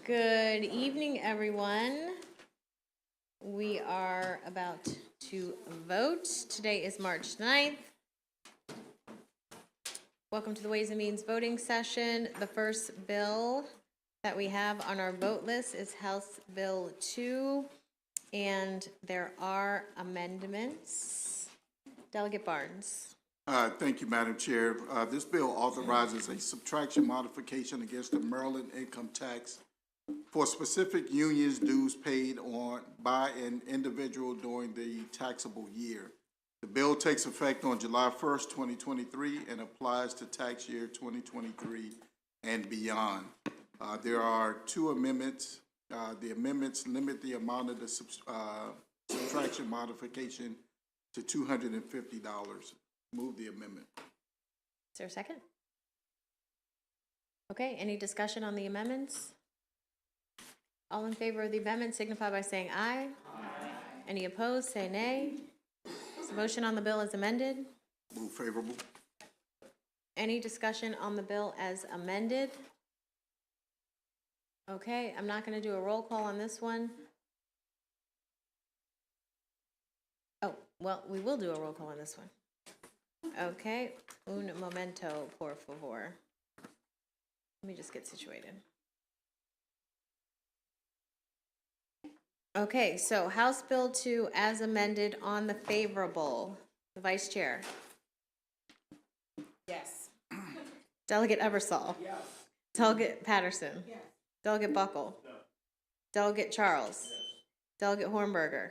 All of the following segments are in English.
Good evening, everyone. We are about to vote. Today is March 9th. Welcome to the Ways and Means voting session. The first bill that we have on our vote list is House Bill 2, and there are amendments. Delegate Barnes. Thank you, Madam Chair. This bill authorizes a subtraction modification against the Maryland income tax for specific unions dues paid by an individual during the taxable year. The bill takes effect on July 1st, 2023 and applies to tax year 2023 and beyond. There are two amendments. The amendments limit the amount of the subtraction modification to $250. Move the amendment. Is there a second? Okay, any discussion on the amendments? All in favor of the amendment signify by saying aye. Aye. Any opposed, say nay. The motion on the bill is amended. Move favorable. Any discussion on the bill as amended? Okay, I'm not going to do a roll call on this one. Oh, well, we will do a roll call on this one. Okay, un momento, por favor. Let me just get situated. Okay, so House Bill 2 as amended on the favorable. The Vice Chair. Yes. Delegate Eversole. Yes. Delegate Patterson. Yes. Delegate Buckle. No. Delegate Charles. Yes. Delegate Hornberger.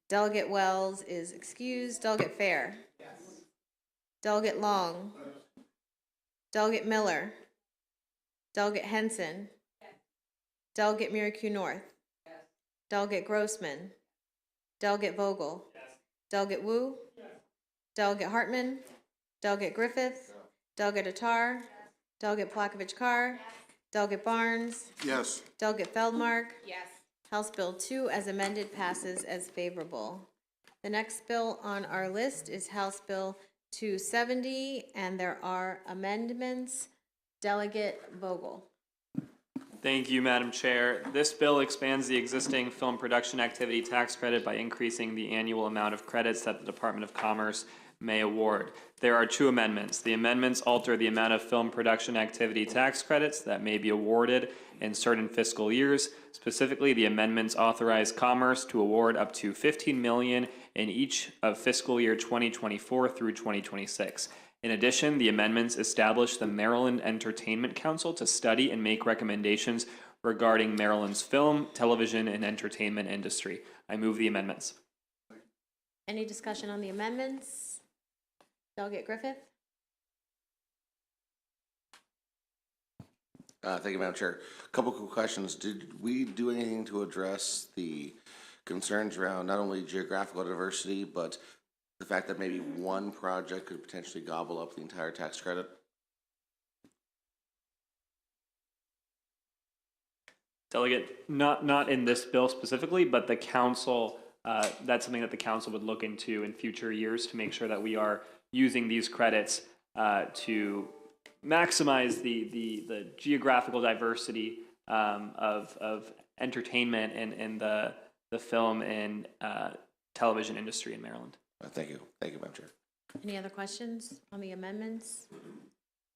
Delegate Wells is excused. Delegate Fair. Yes. Delegate Long. Delegate Miller. Delegate Henson. Yes. Delegate Miracle North. Yes. Delegate Grossman. Delegate Vogel. Yes. Delegate Wu. Yes. Delegate Hartman. Delegate Griffith. Delegate Attar. Delegate Plakovich-Carr. Delegate Barnes. Yes. Delegate Feldmark. Yes. House Bill 2 as amended passes as favorable. The next bill on our list is House Bill 270, and there are amendments. Delegate Vogel. Thank you, Madam Chair. This bill expands the existing film production activity tax credit by increasing the annual amount of credits that the Department of Commerce may award. There are two amendments. The amendments alter the amount of film production activity tax credits that may be awarded in certain fiscal years. Specifically, the amendments authorize Commerce to award up to $15 million in each of fiscal year 2024 through 2026. In addition, the amendments establish the Maryland Entertainment Council to study and make recommendations regarding Maryland's film, television, and entertainment industry. I move the amendments. Any discussion on the amendments? Delegate Griffith? Thank you, Madam Chair. A couple quick questions. Did we do anything to address the concerns around not only geographical diversity, but the fact that maybe one project could potentially gobble up the entire tax credit? Delegate, not in this bill specifically, but the council, that's something that the council would look into in future years to make sure that we are using these credits to maximize the geographical diversity of entertainment in the film and television industry in Maryland. Thank you, Madam Chair. Any other questions on the amendments?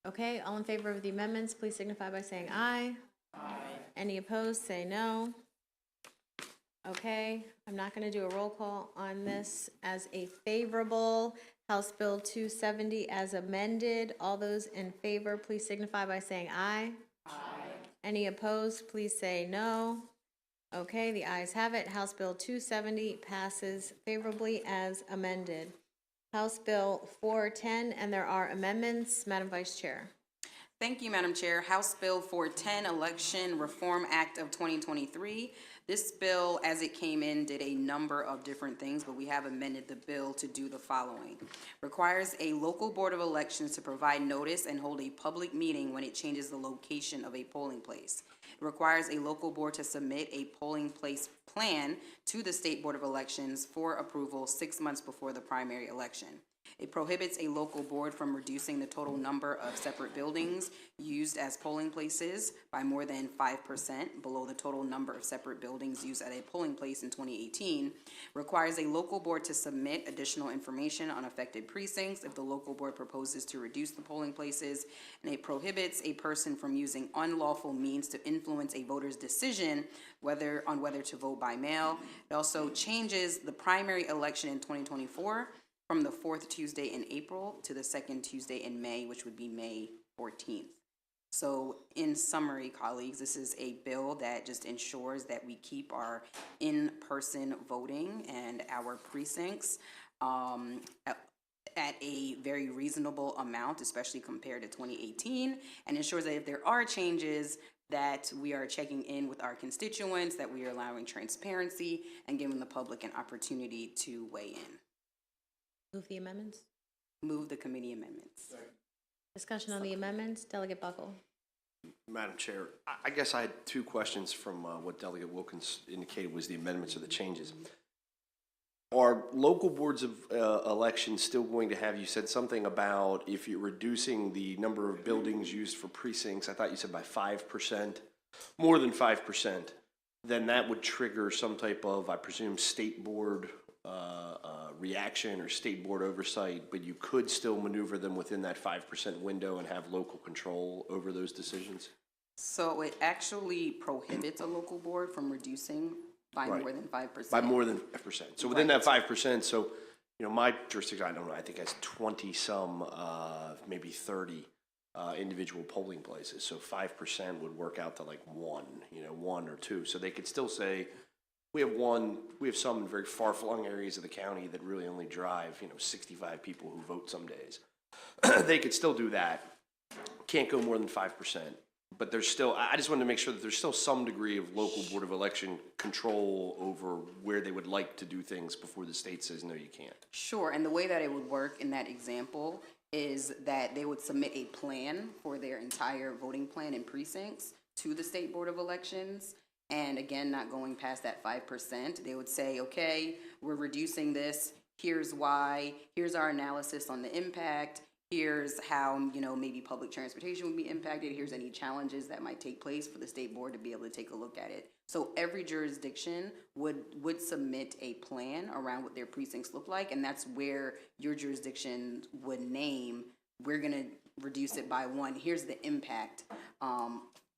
Okay, all in favor of the amendments, please signify by saying aye. Aye. Any opposed, say no. Okay, I'm not going to do a roll call on this as a favorable. House Bill 270 as amended. All those in favor, please signify by saying aye. Aye. Any opposed, please say no. Okay, the ayes have it. House Bill 270 passes favorably as amended. House Bill 410, and there are amendments. Madam Vice Chair. Thank you, Madam Chair. House Bill 410, Election Reform Act of 2023. This bill, as it came in, did a number of different things, but we have amended the bill to do the following. Requires a local board of elections to provide notice and hold a public meeting when it changes the location of a polling place. It requires a local board to submit a polling place plan to the State Board of Elections for approval 6 months before the primary election. It prohibits a local board from reducing the total number of separate buildings used as polling places by more than 5% below the total number of separate buildings used at a polling place in 2018. Requires a local board to submit additional information on affected precincts if the local board proposes to reduce the polling places. And it prohibits a person from using unlawful means to influence a voter's decision whether to vote by mail. It also changes the primary election in 2024 from the 4th Tuesday in April to the 2nd Tuesday in May, which would be May 14th. So in summary, colleagues, this is a bill that just ensures that we keep our in-person voting and our precincts at a very reasonable amount, especially compared to 2018, and ensures that if there are changes, that we are checking in with our constituents, that we are allowing transparency, and giving the public an opportunity to weigh in. Move the amendments. Move the committee amendments. Discussion on the amendments. Delegate Buckle. Madam Chair, I guess I had two questions from what Delegate Wilkins indicated was the amendments or the changes. Are local boards of elections still going to have, you said something about if you're reducing the number of buildings used for precincts, I thought you said by 5%, more than 5%, then that would trigger some type of, I presume, state board reaction or state board oversight, but you could still maneuver them within that 5% window and have local control over those decisions? So it actually prohibits a local board from reducing by Right. more than 5%. By more than 5%. So within that 5%, so, you know, my jurisdiction, I don't know, I think has 20-some, maybe 30 individual polling places. So 5% would work out to like one or two. So they could still say, we have some in very far-flung areas of the county that really only drive, 65 people who vote some days. They could still do that. Can't go more than 5%. But there's still, I just wanted to make sure that there's still some degree of local board of election control over where they would like to do things before the state says, no, you can't. Sure, and the way that it would work in that example is that they would submit a plan for their entire voting plan and precincts to the State Board of Elections. And again, not going past that 5%, they would say, okay, we're reducing this, here's why, here's our analysis on the impact, here's how, maybe public transportation would be impacted, here's any challenges that might take place for the state board to be able to take a look at it. So every jurisdiction would submit a plan around what their precincts look like, and that's where your jurisdiction would name, we're gonna reduce it by 1, here's the impact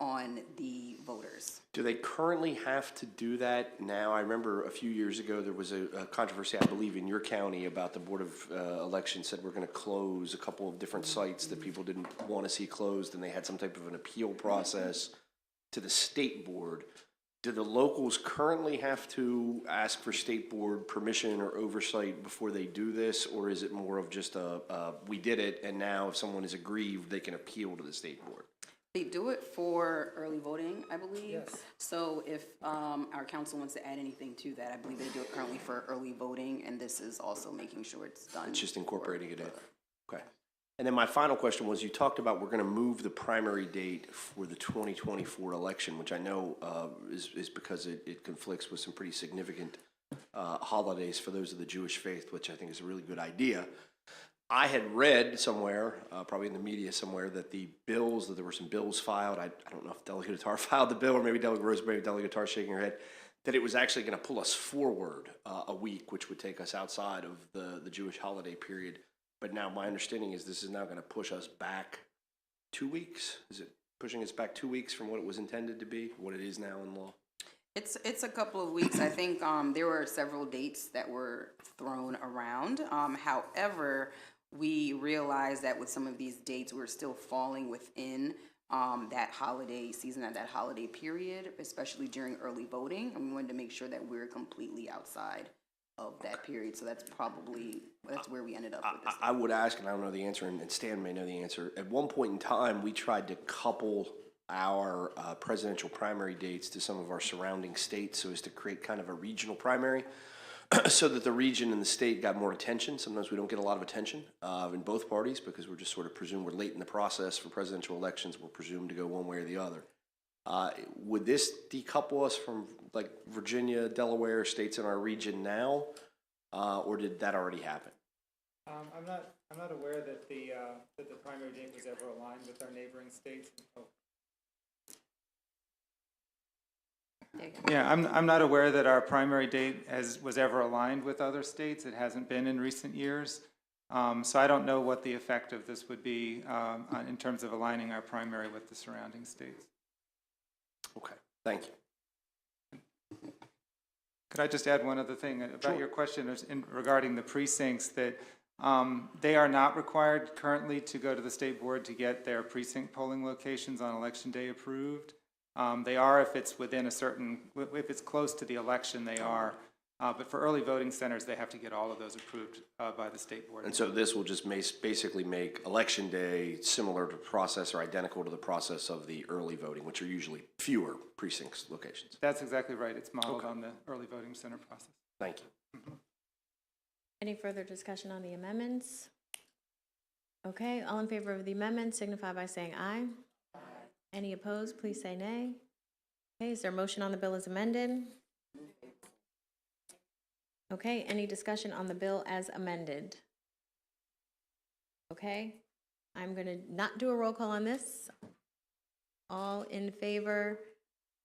on the voters. Do they currently have to do that now? I remember a few years ago, there was a controversy, I believe, in your county about the Board of Elections said we're going to close a couple of different sites that people didn't want to see closed, and they had some type of an appeal process to the state board. Do the locals currently have to ask for state board permission or oversight before they do this, or is it more of just we did it, and now if someone is aggrieved, they can appeal to the state board? They do it for early voting, I believe. Yes. So if our council wants to add anything to that, I believe they do it currently for early voting, and this is also making sure it's done. It's just incorporating it in. Okay. And then my final question was, you talked about we're going to move the primary date for the 2024 election, which I know is because it conflicts with some pretty significant holidays for those of the Jewish faith, which I think is a really good idea. I had read somewhere, probably in the media somewhere, that there were some bills filed. I don't know if Delegate Attar filed the bill, or maybe Delegate Rose, maybe Delegate Attar shaking her head, that it was actually going to pull us forward a week, which would take us outside of the Jewish holiday period. But now my understanding is this is now going to push us back 2 weeks? Is it pushing us back 2 weeks from what it was intended to be, what it is now in law? It's a couple of weeks. I think there were several dates that were thrown around. However, we realized that with some of these dates, we're still falling within that holiday season, at that holiday period, especially during early voting, and we wanted to make sure that we're completely outside of that period. So that's where we ended up with this. I would ask, and I don't know the answer, and Stan may know the answer. At one point in time, we tried to couple our presidential primary dates to some of our surrounding states so as to create kind of a regional primary so that the region and the state got more attention. Sometimes we don't get a lot of attention in both parties because we're just sort of presumed we're late in the process for presidential elections. We're presumed to go one way or the other. Would this decouple us from like Virginia, Delaware, states in our region now, or did that already happen? I'm not aware that the primary date was ever aligned with our neighboring states. Oh. There you go. Yeah, I'm not aware that our primary date was ever aligned with other states. It hasn't been in recent years. So I don't know what the effect of this would be in terms of aligning our primary with the surrounding states. Okay, thank you. Could I just add one other thing about your question regarding the precincts, that they are not required currently to go to the state board to get their precinct polling locations on election day approved. They are if it's within if it's close to the election, they are. But for early voting centers, they have to get all of those approved by the state board. And so this will just basically make election day similar to process or identical to the process of the early voting, which are usually fewer precincts locations. That's exactly right. It's modeled on the early voting center process. Thank you. Any further discussion on the amendments? Okay, all in favor of the amendment signify by saying aye. Any opposed, please say nay. Okay, is there a motion on the bill as amended? Okay, any discussion on the bill as amended? Okay, I'm going to not do a roll call on this. All in favor,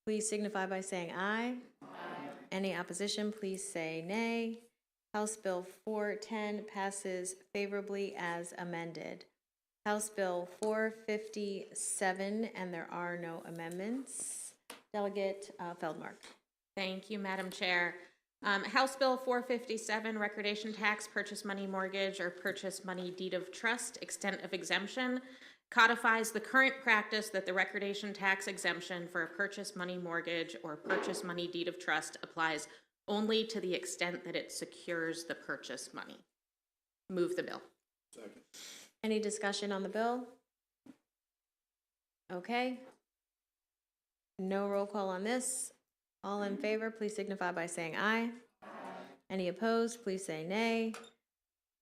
please signify by saying aye. Any opposition, please say nay. House Bill 410 passes favorably as amended. House Bill 457, and there are no amendments. Delegate Feldmark. Thank you, Madam Chair. House Bill 457, Recordation Tax, Purchase Money Mortgage, or Purchase Money Deed of Trust, Extent of Exemption, codifies the current practice that the recordation tax exemption for a purchase money mortgage or purchase money deed of trust applies only to the extent that it secures the purchase money. Move the bill. Second. Any discussion on the bill? Okay. No roll call on this. All in favor, please signify by saying aye. Any opposed, please say nay.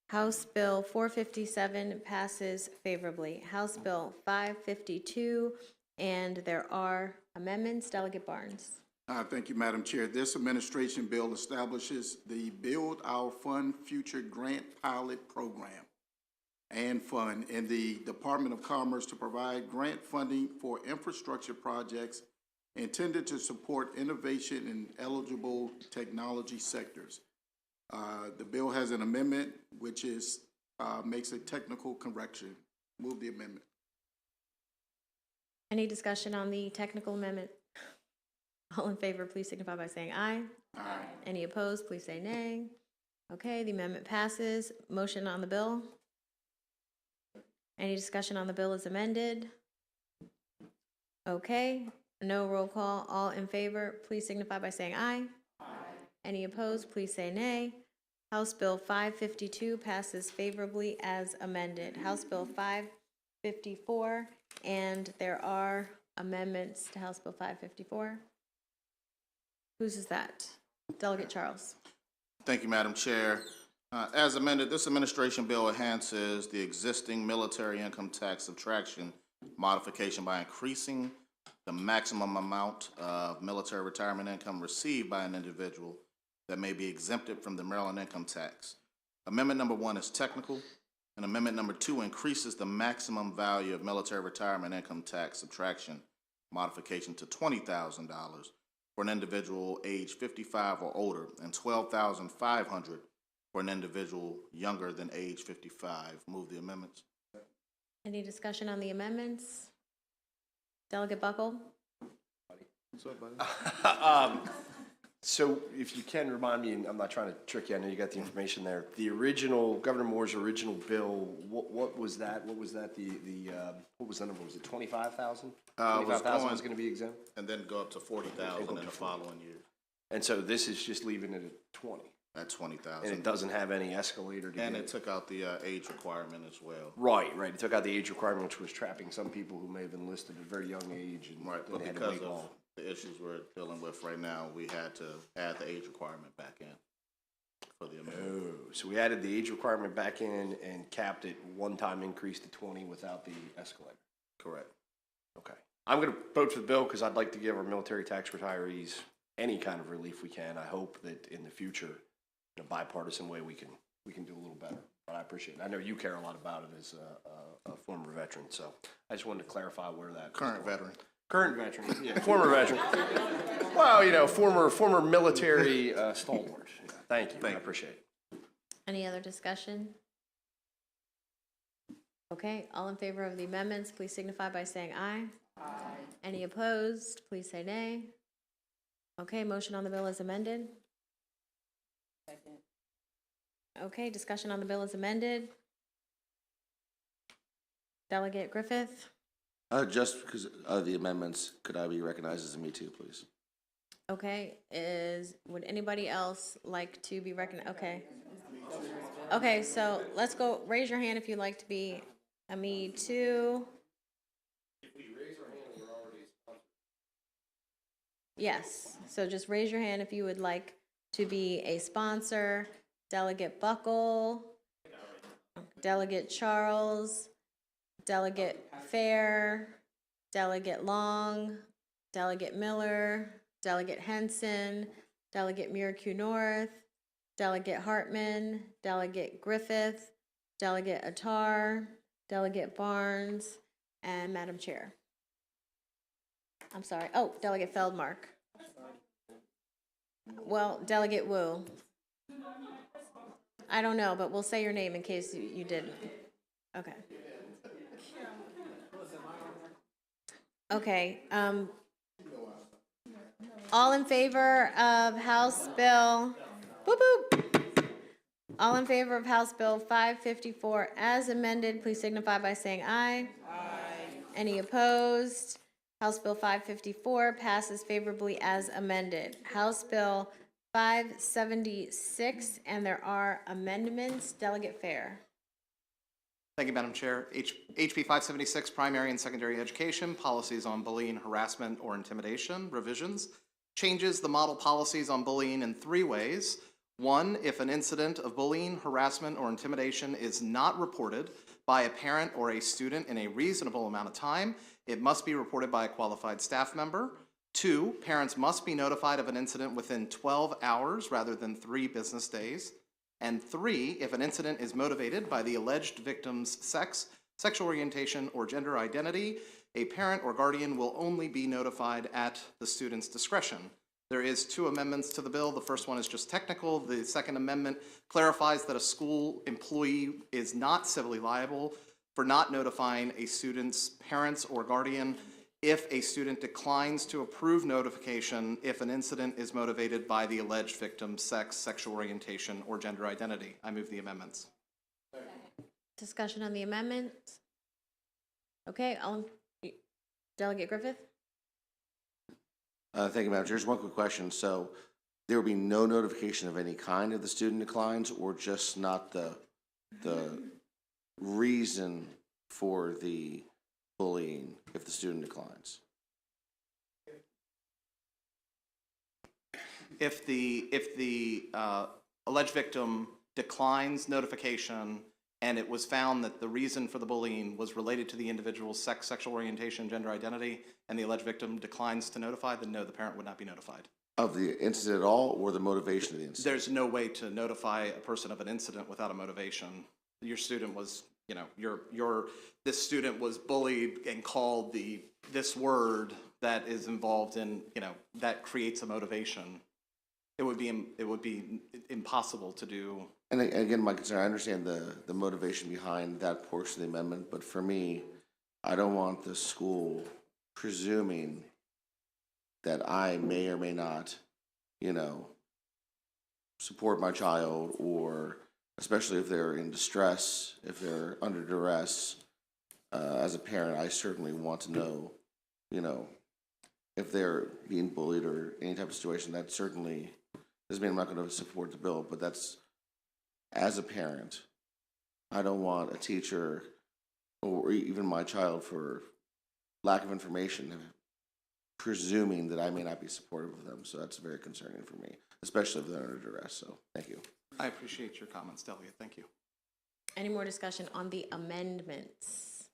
House Bill 457 passes favorably. House Bill 552, and there are amendments. Delegate Barnes. Thank you, Madam Chair. This administration bill establishes the Build Our Fund Future Grant Pilot Program and fund in the Department of Commerce to provide grant funding for infrastructure projects intended to support innovation in eligible technology sectors. The bill has an amendment which makes a technical correction. Move the amendment. Any discussion on the technical amendment? All in favor, please signify by saying aye. Aye. Any opposed, please say nay. Okay, the amendment passes. Motion on the bill? Any discussion on the bill as amended? Okay, no roll call. All in favor, please signify by saying aye. Aye. Any opposed, please say nay. House Bill 552 passes favorably as amended. House Bill 554, and there are amendments to House Bill 554. Whose is that? Delegate Charles. Thank you, Madam Chair. As amended, this administration bill enhances the existing military income tax subtraction modification by increasing the maximum amount of military retirement income received by an individual that may be exempted from the Maryland income tax. Amendment number 1 is technical, and amendment number 2 increases the maximum value of military retirement income tax subtraction modification to $20,000 for an individual age 55 or older, and $12,500 for an individual younger than age 55. Move the amendments. Any discussion on the amendments? Delegate Buckle? What's up, buddy? So if you can remind me, and I'm not trying to trick you, I know you got the information there. The original, Governor Moore's original bill, what was that? What was that? What was the number? Was it 25,000? 25,000 was going to be exempt? And then go up to 40,000 in the following year. And so this is just leaving it at 20? At 20,000. And it doesn't have any escalator to And get it took out the age requirement as well. Right. It took out the age requirement, which was trapping some people who may have enlisted at a very young age. And Right, but they had to because wait of long. the issues we're dealing with right now, we had to add the age requirement back in for the amendment. Oh, so we added the age requirement back in and capped it one-time increase to 20 without the escalator. Correct. Okay. I'm going to vote for the bill because I'd like to give our military tax retirees any kind of relief we can. I hope that in the future, in a bipartisan way, we can do a little better. but I appreciate it. I know you care a lot about it as a former veteran, so I just wanted to clarify where that. Current veteran. Current veteran, yeah, former veteran. Well, you know, former military stalwart. Yeah, thank you, I appreciate it. Any other discussion? Okay, all in favor of the amendments, please signify by saying aye. Aye. Any opposed, please say nay. Okay, motion on the bill is amended. Second. Okay, discussion on the bill is amended. Delegate Griffith? Just because of the amendments, could I be recognized as a me too, please? Okay, would anybody else like to be recognized? Okay. Okay, so let's go, raise your hand if you'd like to be a me too. Yes, so just raise your hand if you would like to be a sponsor. Delegate Buckle, Delegate Charles, Delegate Fair, Delegate Long, Delegate Miller, Delegate Henson, Delegate Miracle North, Delegate Hartman, Delegate Griffith, Delegate Attar, Delegate Barnes, and Madam Chair. I'm sorry. Oh, Delegate Feldmark. Well, Delegate Wu. I don't know, but we'll say your name in case you didn't. Okay. Okay. All in favor of House Bill, boop, boop. All in favor of House Bill 554 as amended, please signify by saying aye. Aye. Any opposed? House Bill 554 passes favorably as amended. House Bill 576, and there are amendments. Delegate Fair. Thank you, Madam Chair. HB 576, Primary and Secondary Education, Policies on Bullying, Harassment, or Intimidation, revisions, changes the model policies on bullying in 3 ways. 1, if an incident of bullying, harassment, or intimidation is not reported by a parent or a student in a reasonable amount of time, it must be reported by a qualified staff member. 2, parents must be notified of an incident within 12 hours rather than 3 business days. And 3, if an incident is motivated by the alleged victim's sex, sexual orientation, or gender identity, a parent or guardian will only be notified at the student's discretion. There is 2 amendments to the bill. The first one is just technical. The second amendment clarifies that a school employee is not civilly liable for not notifying a student's parents or guardian if a student declines to approve notification if an incident is motivated by the alleged victim's sex, sexual orientation, or gender identity. I move the amendments. Discussion on the amendments. Okay, Delegate Griffith? Thank you, Madam Chair. Just one quick question. So there will be no notification of any kind if the student declines, or just not the reason for the bullying if the student declines? If the alleged victim declines notification and it was found that the reason for the bullying was related to the individual's sex, sexual orientation, gender identity, and the alleged victim declines to notify, then no, the parent would not be notified. Of the incident at all, or the motivation of the incident? There's no way to notify a person of an incident without a motivation. Your student was, you know, this student was bullied and called this word that is involved in, you know, that creates a motivation. It would be impossible to do. And again, my concern, I understand the motivation behind that portion of the amendment, but for me, I don't want the school presuming that I may or may not, you know, support my child, or especially if they're in distress, if they're under duress. As a parent, I certainly want to know, you know, if they're being bullied or any type of situation. That certainly doesn't mean I'm not going to support the bill, but that's, as a parent, I don't want a teacher or even my child, for lack of information, presuming that I may not be supportive of them. So that's very concerning for me, especially if they're under duress. So thank you. I appreciate your comments, Delegate. Thank you. Any more discussion on the amendments?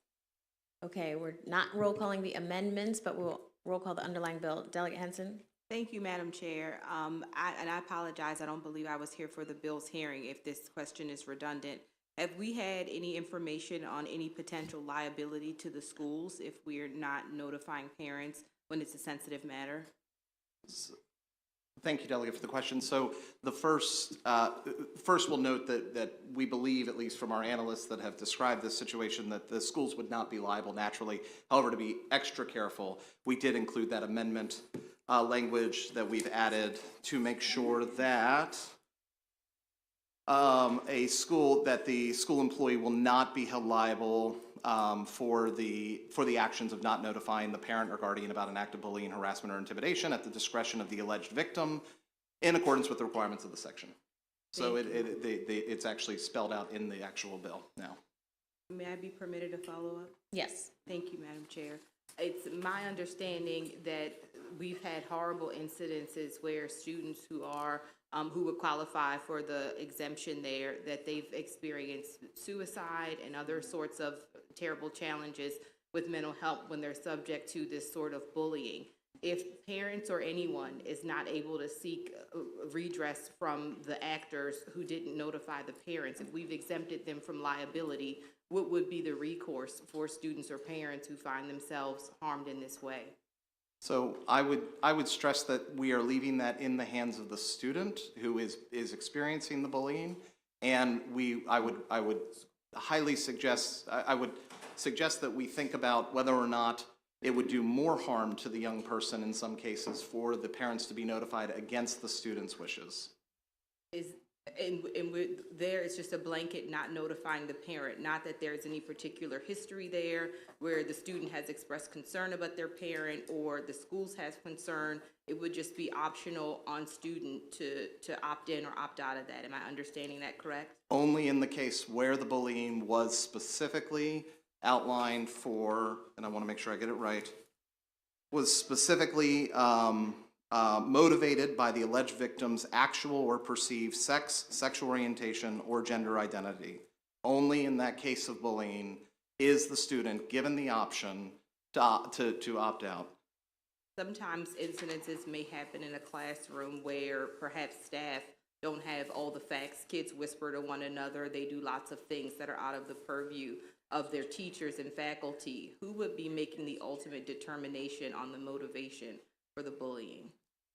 Okay, we're not roll calling the amendments, but we'll roll call the underlying bill. Delegate Henson? Thank you, Madam Chair. I apologize. I don't believe I was here for the bill's hearing if this question is redundant. Have we had any information on any potential liability to the schools if we're not notifying parents when it's a sensitive matter? Thank you, Delegate, for the question. So the first we'll note that we believe, at least from our analysts that have described this situation, that the schools would not be liable naturally. However, to be extra careful, we did include that amendment language that we've added to make sure that the school employee will not be held liable for the actions of not notifying the parent or guardian about an act of bullying, harassment, or intimidation at the discretion of the alleged victim in accordance with the requirements of the section. So it's actually spelled out in the actual bill now. May I be permitted to follow up? Yes. Thank you, Madam Chair. It's my understanding that we've had horrible incidences where students who would qualify for the exemption there, that they've experienced suicide and other sorts of terrible challenges with mental health when they're subject to this sort of bullying. If parents or anyone is not able to seek redress from the actors who didn't notify the parents, if we've exempted them from liability, what would be the recourse for students or parents who find themselves harmed in this way? So I would stress that we are leaving that in the hands of the student who is experiencing the bullying, and I would suggest that we think about whether or not it would do more harm to the young person in some cases for the parents to be notified against the student's wishes. There it's just a blanket not notifying the parent, not that there's any particular history there where the student has expressed concern about their parent or the schools has concern. It would just be optional on student to opt in or opt out of that. Am I understanding that correct? Only in the case where the bullying was specifically outlined for, and I want to make sure I get it right, was specifically motivated by the alleged victim's actual or perceived sex, sexual orientation, or gender identity. Only in that case of bullying is the student given the option to opt out. Sometimes incidences may happen in a classroom where perhaps staff don't have all the facts. Kids whisper to one another. They do lots of things that are out of the purview of their teachers and faculty. Who would be making the ultimate determination on the motivation for the bullying?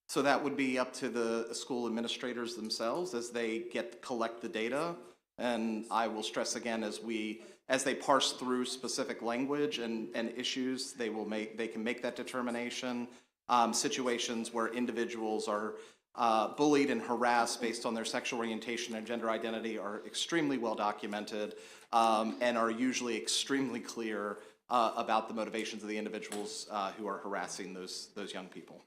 So that would be up to the school administrators themselves as they collect the data. And I will stress again, as they parse through specific language and issues, they can make that determination. Situations where individuals are bullied and harassed based on their sexual orientation and gender identity are extremely well documented and are usually extremely clear about the motivations of the individuals who are harassing those young people.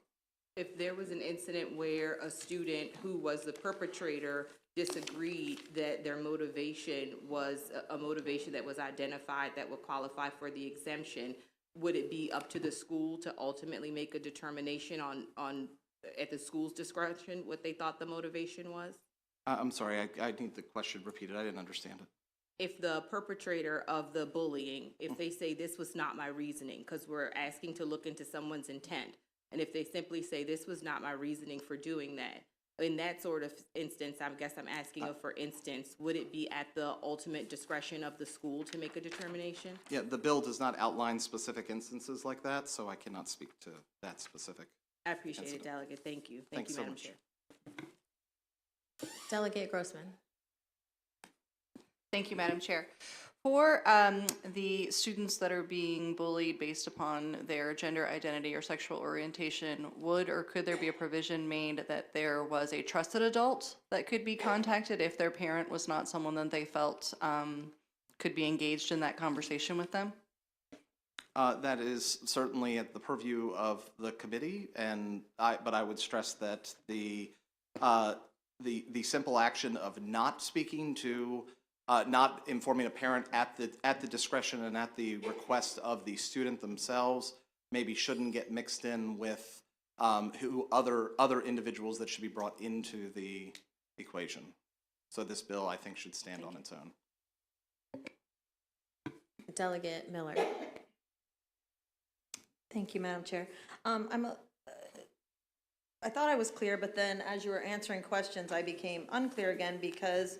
If there was an incident where a student who was the perpetrator disagreed that their motivation was a motivation that was identified that would qualify for the exemption, would it be up to the school to ultimately make a determination on at the school's discretion what they thought the motivation was? I'm sorry, I need the question repeated. I didn't understand it. If the perpetrator of the bullying, if they say this was not my reasoning, because we're asking to look into someone's intent, and if they simply say this was not my reasoning for doing that, in that sort of instance, I guess I'm asking for instance, would it be at the ultimate discretion of the school to make a determination? Yeah, the bill does not outline specific instances like that, so I cannot speak to that specific. I appreciate it, Delegate. Thank you. Thank Thanks you, so Madam much. Chair. Delegate Grossman. Thank you, Madam Chair. For the students that are being bullied based upon their gender identity or sexual orientation, would or could there be a provision made that there was a trusted adult that could be contacted if their parent was not someone that they felt could be engaged in that conversation with them? That is certainly at the purview of the committee, but I would stress that the simple action of not speaking to, not informing a parent at the discretion and at the request of the student themselves, maybe shouldn't get mixed in with other individuals that should be brought into the equation. So this bill, I think, should stand on its own. Delegate Miller. Thank you, Madam Chair. I thought I was clear, but then as you were answering questions, I became unclear again because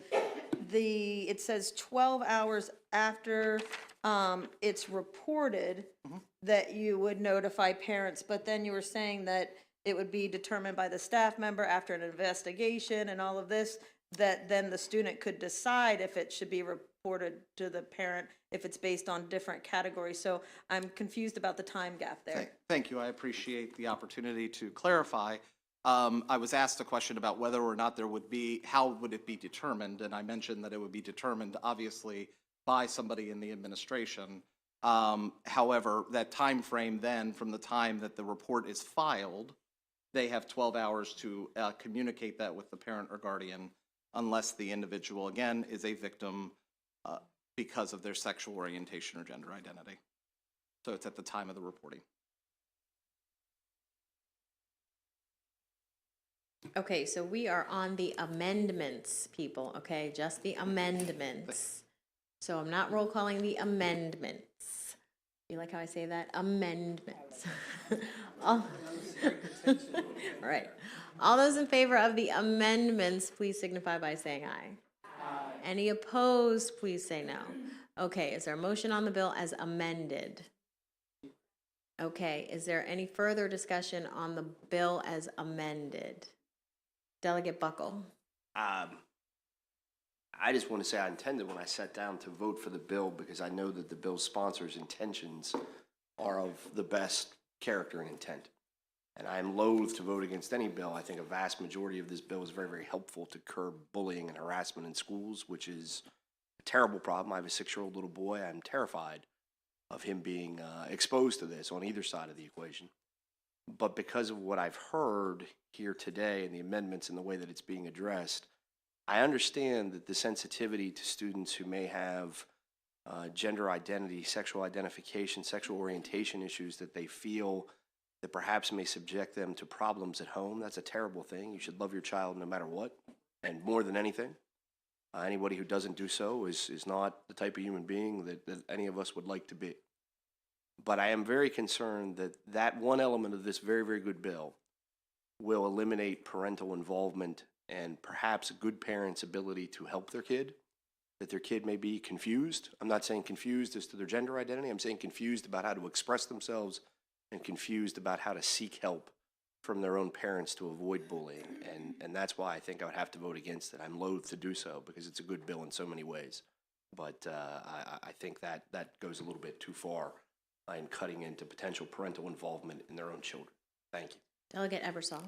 it says 12 hours after it's reported that you would notify parents, but then you were saying that it would be determined by the staff member after an investigation and all of this, that then the student could decide if it should be reported to the parent if it's based on different categories. So I'm confused about the time gap there. Thank you. I appreciate the opportunity to clarify. I was asked a question about whether or not there would be, how would it be determined? And I mentioned that it would be determined, obviously, by somebody in the administration. However, that time frame then, from the time that the report is filed, they have 12 hours to communicate that with the parent or guardian, unless the individual, again, is a victim because of their sexual orientation or gender identity. So it's at the time of the reporting. Okay, so we are on the amendments, people, okay? Just the amendments. So I'm not roll calling the amendments. You like how I say that? Amendments. All right. All those in favor of the amendments, please signify by saying aye. Aye. Any opposed, please say no. Okay, is there a motion on the bill as amended? Okay, is there any further discussion on the bill as amended? Delegate Buckle. I just want to say I intended when I sat down to vote for the bill because I know that the bill's sponsors' intentions are of the best character and intent. And I am loath to vote against any bill. I think a vast majority of this bill is very, very helpful to curb bullying and harassment in schools, which is a terrible problem. I have a 6-year-old little boy. I'm terrified of him being exposed to this on either side of the equation. But because of what I've heard here today and the amendments and the way that it's being addressed, I understand that the sensitivity to students who may have gender identity, sexual identification, sexual orientation issues that they feel that perhaps may subject them to problems at home. That's a terrible thing. You should love your child no matter what, and more than anything. Anybody who doesn't do so is not the type of human being that any of us would like to be. But I am very concerned that that one element of this very, very good bill will eliminate parental involvement and perhaps a good parent's ability to help their kid, that their kid may be confused. I'm not saying confused as to their gender identity. I'm saying confused about how to express themselves and confused about how to seek help from their own parents to avoid bullying. And that's why I think I would have to vote against it. I'm loath to do so because it's a good bill in so many ways. But I think that goes a little bit too far in cutting into potential parental involvement in their own children. Thank you. Delegate Ebersol.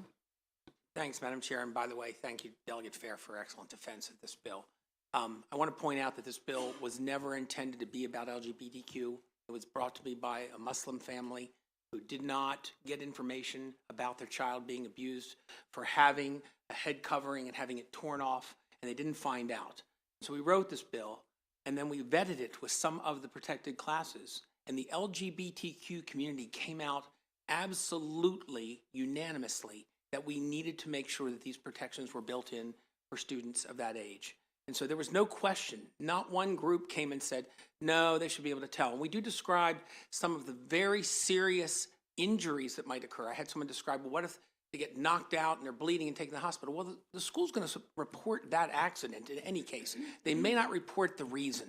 Thanks, Madam Chair, and by the way, thank you, Delegate Fair, for excellent defense of this bill. I want to point out that this bill was never intended to be about LGBTQ. It was brought to me by a Muslim family who did not get information about their child being abused for having a head covering and having it torn off, and they didn't find out. So we wrote this bill, and then we vetted it with some of the protected classes, and the LGBTQ community came out absolutely unanimously that we needed to make sure that these protections were built in for students of that age. And so there was no question. Not one group came and said, no, they should be able to tell. And we do describe some of the very serious injuries that might occur. I had someone describe, well, what if they get knocked out and they're bleeding and taken to the hospital? Well, the school's going to report that accident in any case. They may not report the reason,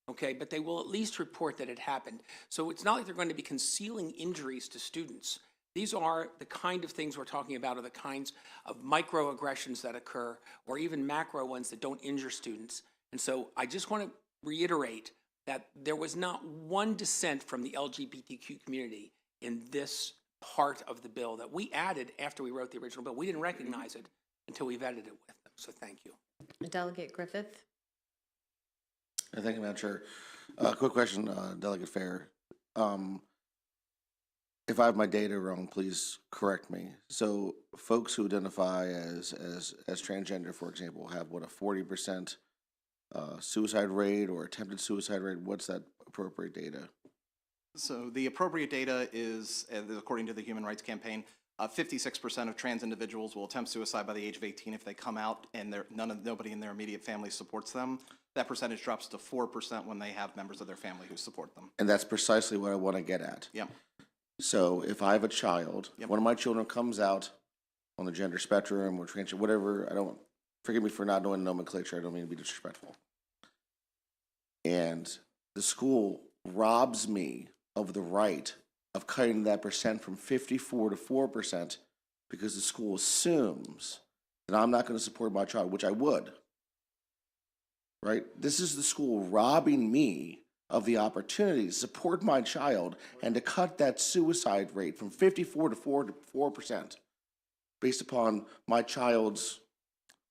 okay, but they will at least report that it happened. So it's not like they're going to be concealing injuries to students. These are the kind of things we're talking about, are the kinds of microaggressions that occur, or even macro ones that don't injure students. And so I just want to reiterate that there was not one dissent from the LGBTQ community in this part of the bill that we added after we wrote the original bill. We didn't recognize it until we vetted it with them. So thank you. Delegate Griffith. Thank you, Madam Chair. Quick question, Delegate Fair. If I have my data wrong, please correct me. So folks who identify as transgender, for example, have what, a 40% suicide rate or attempted suicide rate? What's that appropriate data? So the appropriate data is, according to the Human Rights Campaign, 56% of trans individuals will attempt suicide by the age of 18 if they come out and nobody in their immediate family supports them. That percentage drops to 4% when they have members of their family who support them. And that's precisely what I want to get at. Yeah. So if I have a child, one of my children comes out on the gender spectrum or trans, whatever, forgive me for not knowing nomenclature, I don't mean to be disrespectful. and the school robs me of the right of cutting that percent from 54 to 4% because the school assumes that I'm not going to support my child, which I would, right? This is the school robbing me of the opportunity to support my child and to cut that suicide rate from 54 to 4% based upon my child's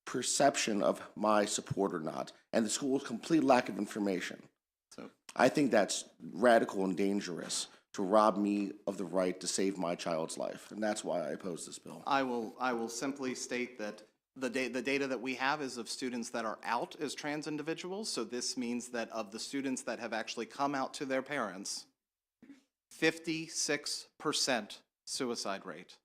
perception of my support or not, and the school's complete lack of information. So I think that's radical and dangerous to rob me of the right to save my child's life, and that's why I oppose this bill. I will simply state that the data that we have is of students that are out as trans individuals. So this means that of the students that have actually come out to their parents, 56% suicide rate.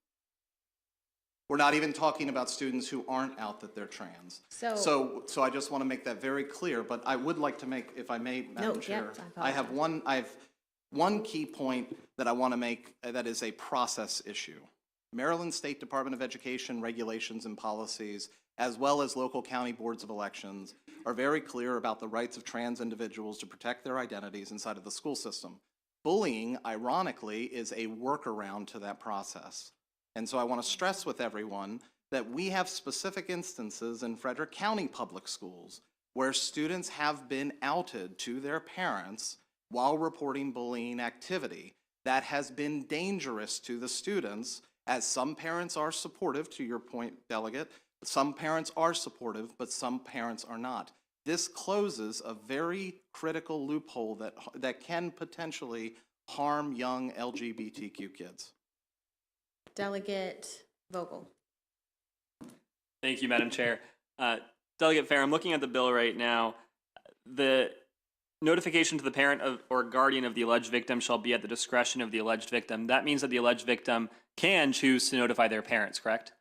We're not even talking about students who aren't out that they're trans. So I just want to make that very clear, but I would like to make, if I may, Madam Chair, I have one key point that I want to make that is a process issue. Maryland State Department of Education regulations and policies, as well as local county boards of elections, are very clear about the rights of trans individuals to protect their identities inside of the school system. Bullying, ironically, is a workaround to that process. And so I want to stress with everyone that we have specific instances in Frederick County Public Schools where students have been outed to their parents while reporting bullying activity. That has been dangerous to the students, as some parents are supportive, to your point, Delegate. Some parents are supportive, but some parents are not. This closes a very critical loophole that can potentially harm young LGBTQ kids. Delegate Vogel. Thank you, Madam Chair. Delegate Fair, I'm looking at the bill right now. The notification to the parent of, or guardian of the alleged victim shall be at the discretion of the alleged victim. That means that the alleged victim can choose to notify their parents, correct?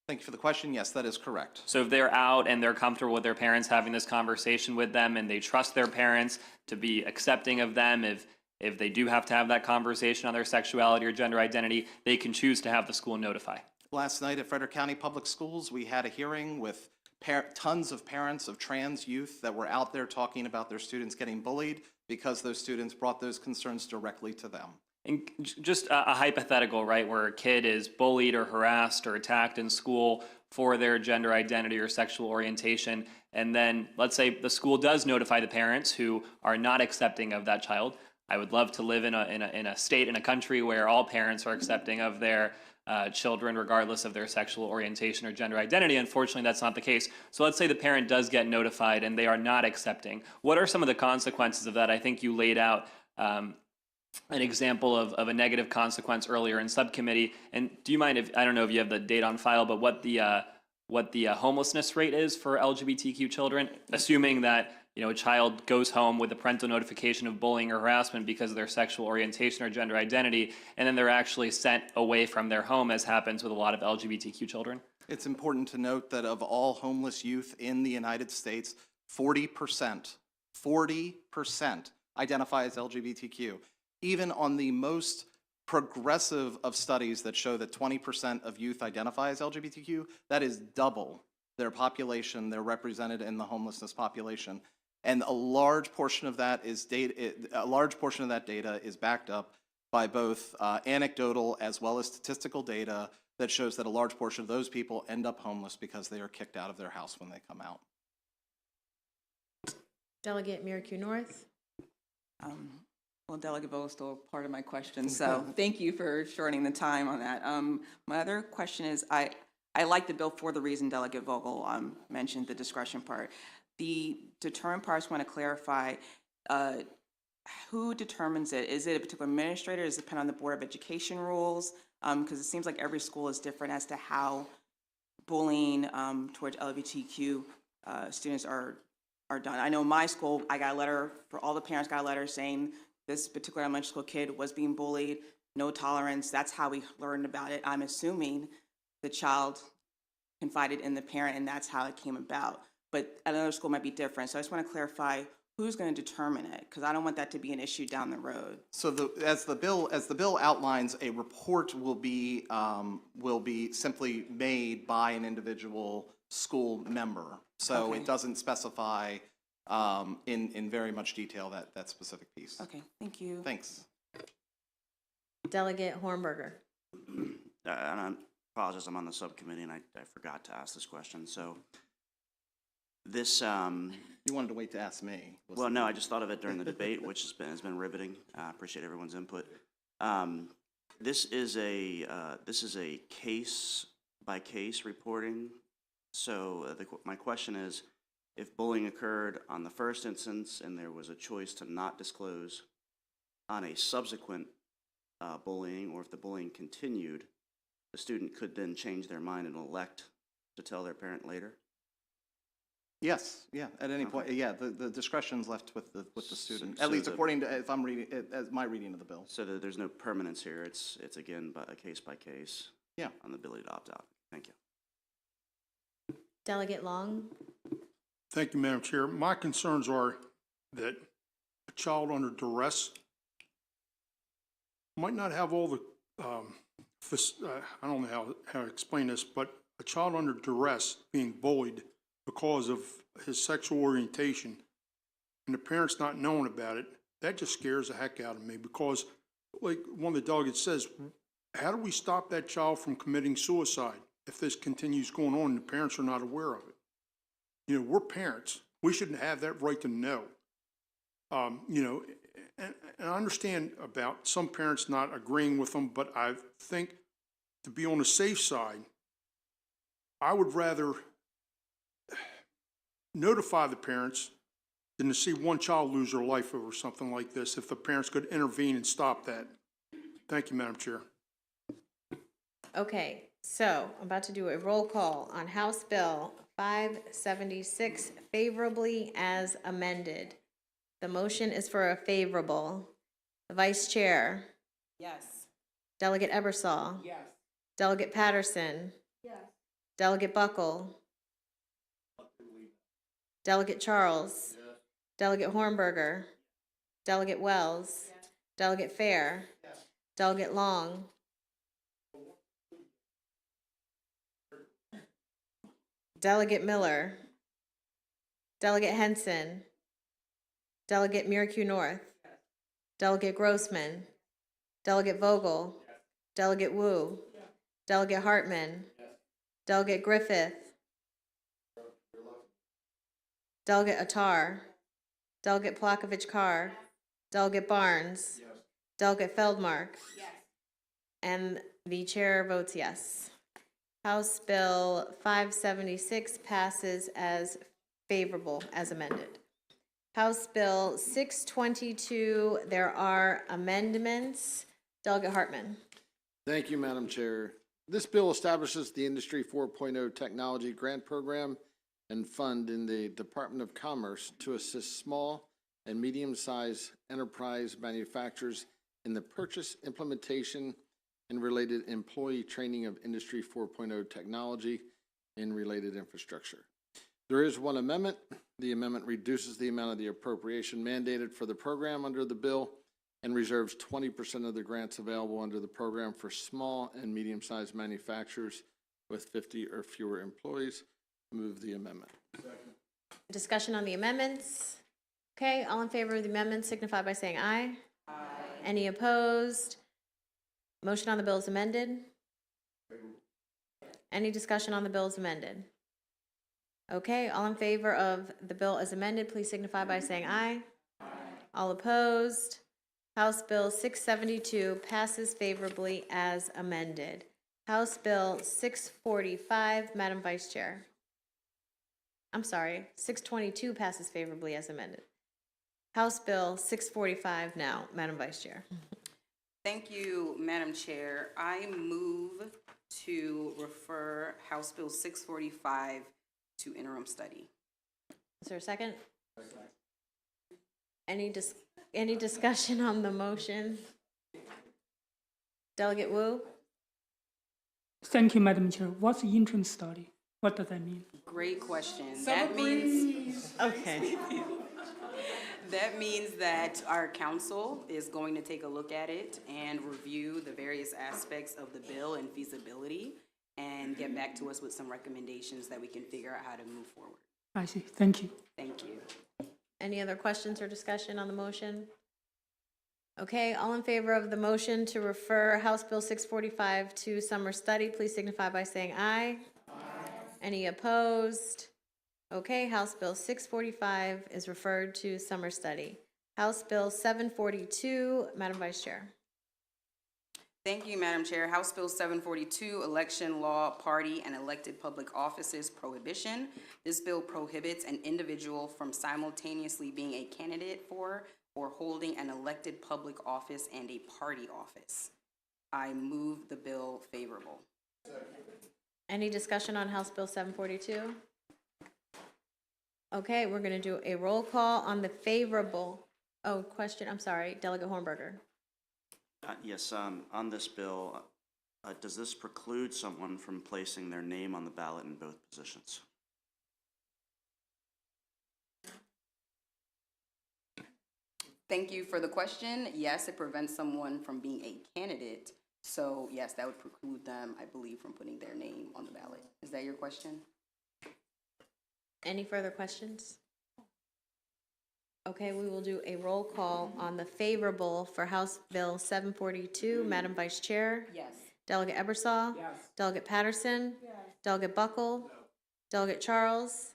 Thank you for the question. Yes, that is correct. So if they're out and they're comfortable with their parents having this conversation with them and they trust their parents to be accepting of them, if they do have to have that conversation on their sexuality or gender identity, they can choose to have the school notify. Last night at Frederick County Public Schools, we had a hearing with tons of parents of trans youth that were out there talking about their students getting bullied because those students brought those concerns directly to them. And just a hypothetical, right, where a kid is bullied or harassed or attacked in school for their gender identity or sexual orientation, and then let's say the school does notify the parents who are not accepting of that child. I would love to live in a state, in a country where all parents are accepting of their children regardless of their sexual orientation or gender identity. Unfortunately, that's not the case. So let's say the parent does get notified and they are not accepting. What are some of the consequences of that? I think you laid out an example of a negative consequence earlier in subcommittee. And do you mind if, I don't know if you have the data on file, but what the homelessness rate is for LGBTQ children, assuming that a child goes home with a parental notification of bullying or harassment because of their sexual orientation or gender identity, and then they're actually sent away from their home, as happens with a lot of LGBTQ children? It's important to note that of all homeless youth in the United States, 40% identify as LGBTQ. Even on the most progressive of studies that show that 20% of youth identify as LGBTQ, that is double their population. They're represented in the homelessness population. And a large portion of that is data is backed up by both anecdotal as well as statistical data that shows that a large portion of those people end up homeless because they are kicked out of their house when they come out. Delegate Miracle North. Well, Delegate Vogel stole part of my question, so thank you for shortening the time on that. My other question is, I like the bill for the reason Delegate Vogel mentioned the discretion part. The deterrent part, I just want to clarify, who determines it? Is it a particular administrator? Does it depend on the Board of Education rules? Because it seems like every school is different as to how bullying towards LGBTQ students are done. I know my school, I got a letter, for all the parents got a letter saying this particular elementary school kid was being bullied, no tolerance. That's how we learned about it. I'm assuming the child confided in the parent and that's how it came about. But another school might be different. So I just want to clarify who's going to determine it, because I don't want that to be an issue down the road. So as the bill outlines, a report will be simply made by an individual school member. So It doesn't specify in very much detail that specific piece. Okay, thank you. Thanks. Delegate Hornberger. And I apologize, I'm on the subcommittee and I forgot to ask this question. So this, You wanted to wait to ask me. well, no, I just thought of it during the debate, which has been riveting. I appreciate everyone's input. This is a case-by-case reporting. So my question is, if bullying occurred on the first instance and there was a choice to not disclose on a subsequent bullying, or if the bullying continued, the student could then change their mind and elect to tell their parent later? Yes, yeah, at any point, yeah, the discretion's left with the student, So at least the- according to, if I'm reading, as my reading of the bill. So there's no permanence here. It's again, a case by case. Yeah. On the ability to opt out. Thank you. Delegate Long. Thank you, Madam Chair. My concerns are that a child under duress might not have all the, I don't know how to explain this, but a child under duress being bullied because of his sexual orientation and the parents not knowing about it, that just scares the heck out of me, because like one of the delegates says, how do we stop that child from committing suicide if this continues going on and the parents are not aware of it? You know, we're parents. We shouldn't have that right to know. You know, and I understand about some parents not agreeing with them, but I think to be on the safe side, I would rather notify the parents than to see one child lose their life over something like this, if the parents could intervene and stop that. Thank you, Madam Chair. Okay, so I'm about to do a roll call on House Bill 576 favorably as amended. The motion is for a favorable. The Vice Chair. Yes. Delegate Ebersol. Yes. Delegate Patterson. Yes. Delegate Buckle. Delegate Charles. Delegate Hornberger. Delegate Wells. Delegate Fair. Delegate Long. Delegate Miller. Delegate Henson. Delegate Miracle North. Delegate Grossman. Delegate Vogel. Delegate Wu. Delegate Hartman. Delegate Griffith. Delegate Attar. Delegate Plakovich-Carr. Delegate Barnes. Delegate Feldmark. And the chair votes yes. House Bill 576 passes as favorable as amended. House Bill 622, there are amendments. Delegate Hartman. Thank you, Madam Chair. This bill establishes the Industry 4.0 Technology Grant Program and fund in the Department of Commerce to assist small and medium-sized enterprise manufacturers in the purchase, implementation, and related employee training of Industry 4.0 technology and related infrastructure. There is one amendment. The amendment reduces the amount of the appropriation mandated for the program under the bill and reserves 20% of the grants available under the program for small and medium-sized manufacturers with 50 or fewer employees. Move the amendment. Discussion on the amendments. Okay, all in favor of the amendment signify by saying aye. Aye. Any opposed? Motion on the bill is amended. Any discussion on the bill is amended? Okay, all in favor of the bill as amended, please signify by saying aye. Aye. All opposed? House Bill 672 passes favorably as amended. House Bill 645, Madam Vice Chair. I'm sorry, 622 passes favorably as amended. House Bill 645 now, Madam Vice Chair. Thank you, Madam Chair. I move to refer House Bill 645 to interim study. Is there a second? Any discussion on the motion? Delegate Wu? Thank you, Madam Chair. What's the interim study? What does that mean? Great question. That means, okay. That means that our council is going to take a look at it and review the various aspects of the bill and feasibility and get back to us with some recommendations that we can figure out how to move forward. I see. Thank you. Thank you. Any other questions or discussion on the motion? Okay, all in favor of the motion to refer House Bill 645 to summer study, please signify by saying aye. Aye. Any opposed? Okay, House Bill 645 is referred to summer study. House Bill 742, Madam Vice Chair. Thank you, Madam Chair. House Bill 742, Election Law, Party, and Elected Public Offices Prohibition. This bill prohibits an individual from simultaneously being a candidate for or holding an elected public office and a party office. I move the bill favorable. Any discussion on House Bill 742? Okay, we're going to do a roll call on the favorable. Oh, question, I'm sorry, Delegate Hornberger. Yes, on this bill, does this preclude someone from placing their name on the ballot in both positions? Thank you for the question. Yes, it prevents someone from being a candidate. So yes, that would preclude them, I believe, from putting their name on the ballot. Is that your question? Any further questions? Okay, we will do a roll call on the favorable for House Bill 742. Madam Vice Chair? Yes. Delegate Ebersol? Yes. Delegate Patterson? Yes. Delegate Buckle? No. Delegate Charles?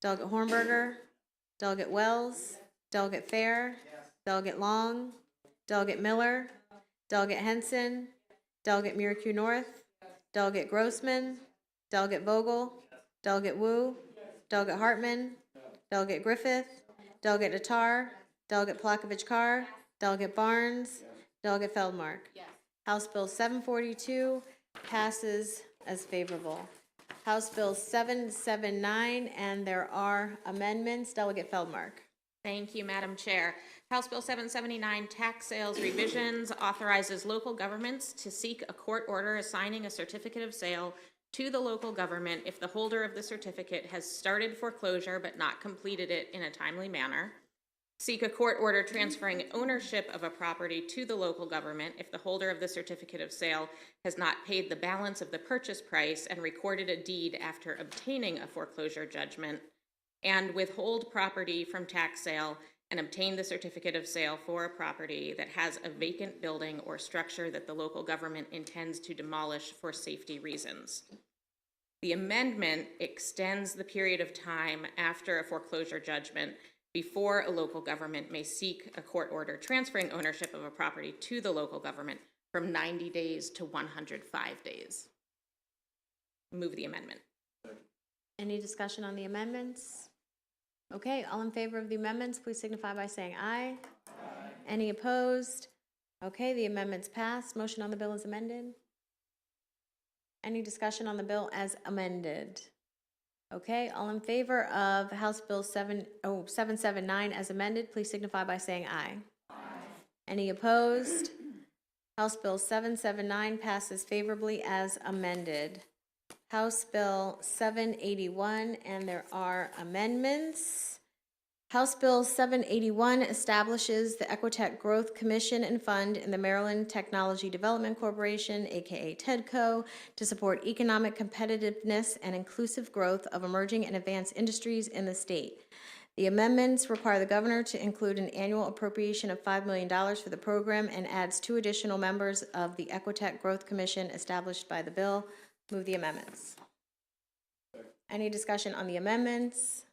Delegate Hornberger? Delegate Wells? Delegate Fair? Yes. Delegate Long? Delegate Miller? Delegate Henson? Delegate Miracle North? Delegate Grossman? Delegate Vogel? Delegate Wu? Delegate Hartman? Delegate Griffith? Delegate Attar? Delegate Plakovich-Carr? Delegate Barnes? Delegate Feldmark? Yes. House Bill 742 passes as favorable. House Bill 779, and there are amendments. Delegate Feldmark. Thank you, Madam Chair. House Bill 779, Tax Sales Revisions, authorizes local governments to seek a court order assigning a certificate of sale to the local government if the holder of the certificate has started foreclosure but not completed it in a timely manner. Seek a court order transferring ownership of a property to the local government if the holder of the certificate of sale has not paid the balance of the purchase price and recorded a deed after obtaining a foreclosure judgment, and withhold property from tax sale and obtain the certificate of sale for a property that has a vacant building or structure that the local government intends to demolish for safety reasons. The amendment extends the period of time after a foreclosure judgment before a local government may seek a court order transferring ownership of a property to the local government from 90 days to 105 days. Move the amendment. Any discussion on the amendments? Okay, all in favor of the amendments, please signify by saying aye. Aye. Any opposed? Okay, the amendments pass. Motion on the bill is amended. Any discussion on the bill as amended? Okay, all in favor of House Bill 779 as amended, please signify by saying aye. Aye. Any opposed? House Bill 779 passes favorably as amended. House Bill 781, and there are amendments. House Bill 781 establishes the Equitech Growth Commission and Fund in the Maryland Technology Development Corporation, aka TEDCO, to support economic competitiveness and inclusive growth of emerging and advanced industries in the state. The amendments require the governor to include an annual appropriation of $5 million for the program and adds 2 additional members of the Equitech Growth Commission established by the bill. Move the amendments. Any discussion on the amendments?